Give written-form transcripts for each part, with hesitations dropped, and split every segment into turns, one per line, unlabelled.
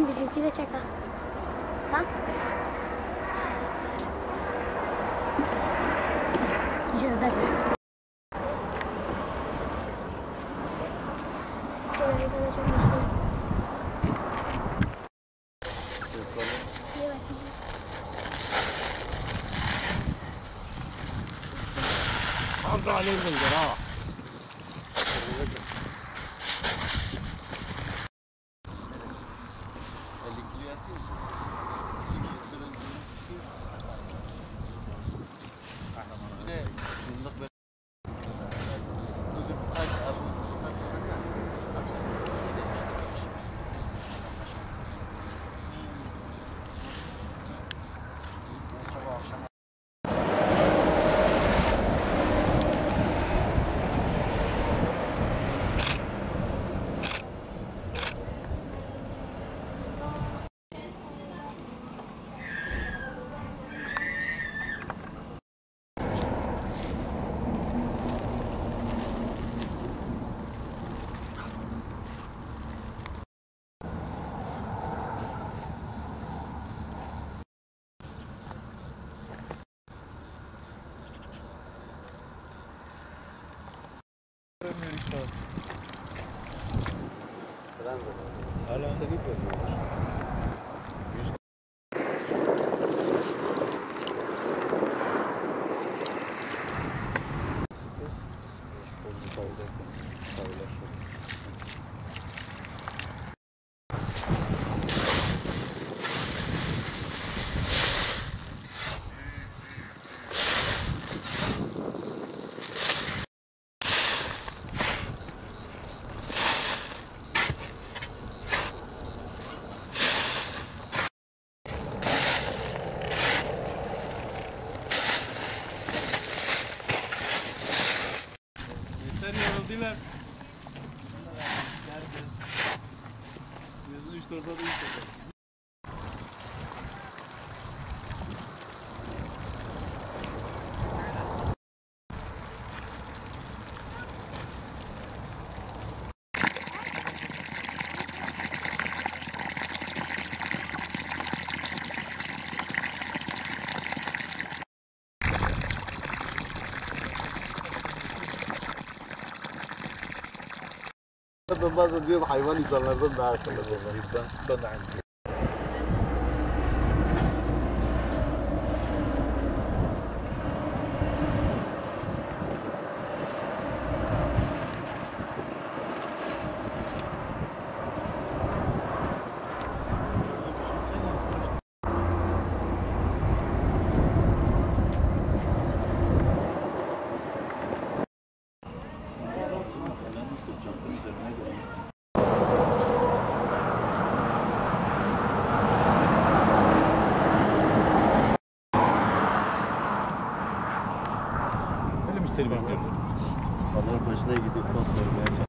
Bizimki de çakal. Ha? Şurada bir. Şöyle böyle çok bir şey.
Antalya'nın ha. Hala seni görüyorlar. Yoruldular. Yazın 3-4 adı yükseldi.
Ben bazen diyorum hayvan insanlardan daha akıllı.
Ben de aynı. Seni bekliyorum.
Adamın başına gidip post vermeye çalışıyor.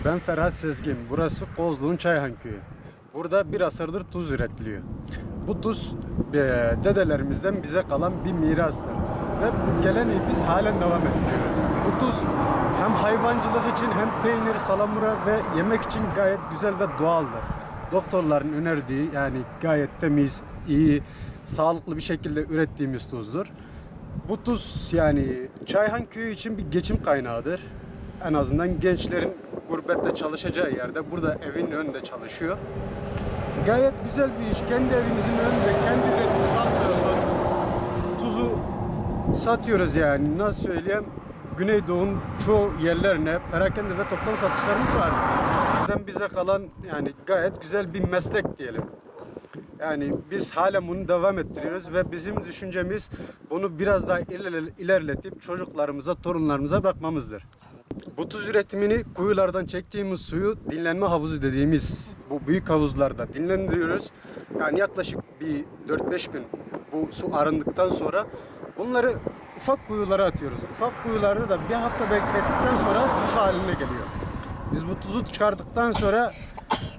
Ben Ferhat Sezgin. Burası Kozluğun Çayhan Köyü. Burada bir asırdır tuz üretiliyor. Bu tuz dedelerimizden bize kalan bir mirastır. Ve bu geleneği biz halen devam ettiriyoruz. Bu tuz hem hayvancılık için hem peynir, salamura ve yemek için gayet güzel ve doğaldır. Doktorların önerdiği yani gayet temiz, iyi, sağlıklı bir şekilde ürettiğimiz tuzdur. Bu tuz yani Çayhan Köyü için bir geçim kaynağıdır. En azından gençlerin gurbette çalışacağı yerde burada evin önünde çalışıyor. gayet güzel bir iş. Kendi evimizin önünde, kendi üretimi satıyoruz. Tuzu satıyoruz yani. Nasıl söyleyeyim? Güneydoğu'nun çoğu yerlerine perakende ve toptan satışlarımız var. Bizden bize kalan yani gayet güzel bir meslek diyelim. Yani biz hala bunu devam ettiriyoruz ve bizim düşüncemiz bunu biraz daha ilerletip çocuklarımıza, torunlarımıza bırakmamızdır. Bu tuz üretimini kuyulardan çektiğimiz suyu dinlenme havuzu dediğimiz bu büyük havuzlarda dinlendiriyoruz. Yani yaklaşık bir 4-5 gün bu su arındıktan sonra bunları ufak kuyulara atıyoruz. Ufak kuyularda da bir hafta beklettikten sonra tuz haline geliyor. Biz bu tuzu çıkardıktan sonra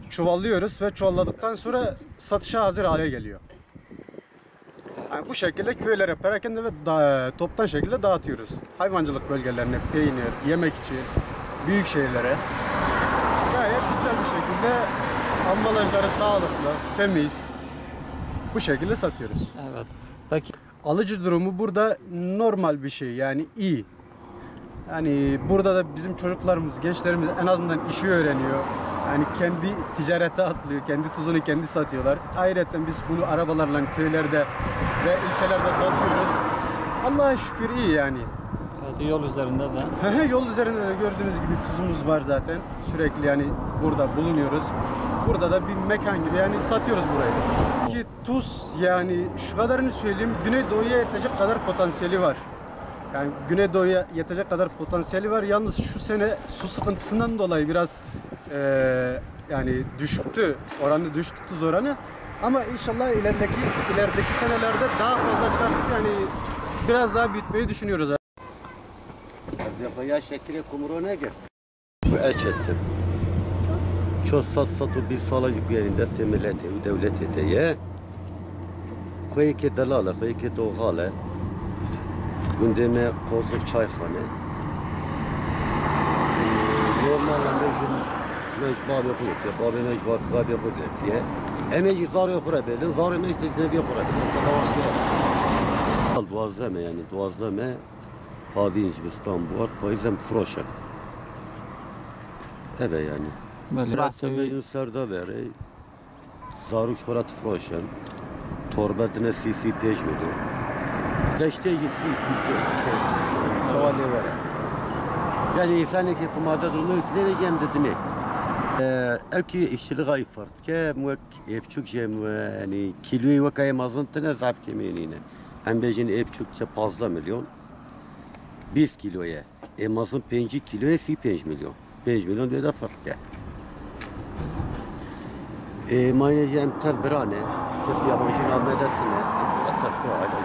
çuvallıyoruz ve çuvalladıktan sonra satışa hazır hale geliyor. Yani bu şekilde köylere perakende ve toptan şekilde dağıtıyoruz. Hayvancılık bölgelerine peynir, yemek için, büyük şehirlere gayet güzel bir şekilde ambalajları sağlıklı, temiz bu şekilde satıyoruz.
Evet. Peki
Alıcı durumu burada normal bir şey yani iyi. Yani burada da bizim çocuklarımız, gençlerimiz en azından işi öğreniyor. Yani kendi ticarete atlıyor, kendi tuzunu kendi satıyorlar. Ayrıca biz bunu arabalarla köylerde ve ilçelerde satıyoruz. Allah'a şükür iyi yani.
evet, yol üzerinde de.
Yol üzerinde de gördüğünüz gibi tuzumuz var zaten. Sürekli yani burada bulunuyoruz. Burada da bir mekan gibi yani satıyoruz burayı. Ki tuz yani şu kadarını söyleyeyim, Güneydoğu'ya yetecek kadar potansiyeli var. Yani Güneydoğu'ya yetecek kadar potansiyeli var. Yalnız şu sene su sıkıntısından dolayı biraz yani düştü. Oranı düştü tuz oranı. Ama inşallah ilerideki senelerde daha fazla çıkartıp yani biraz daha büyütmeyi düşünüyoruz.
Ya şekilde kumru ne gel? Bu ettim. Çok satı bir salacık yerinde semilleti devlet eteye. Koyu ki dalala, koyu ki doğale. Gündeme kozluk çayhane. Normalde mecbur yok diye, babı mecbur yok diye. Emeği zar yok kurabilir, zar emeği işte ne yok kurabilir. Duazleme yani duazleme. Pavinç İstanbul, payızem froşen. Evet yani.
Böyle
Rasemeyin serda veri. Zaruş parat froşen. Torbetine sisi pejmedi. Deşteyi sisi çavale vere. Yani insanı ki kumada durunu ütüleyeceğim dedi ne? Evki işçilik ayıp var. Ki muek evçuk jem yani kiloyu vakayım azıntına zaf kemiğine. Hem bejin evçukça fazla milyon. 20 kiloya. Emazın 5 kiloya 5 milyon. 5 milyon diye de fark ya. Maynece emtel birane. Kes yabancı namedettine. Şurada taşkı ayda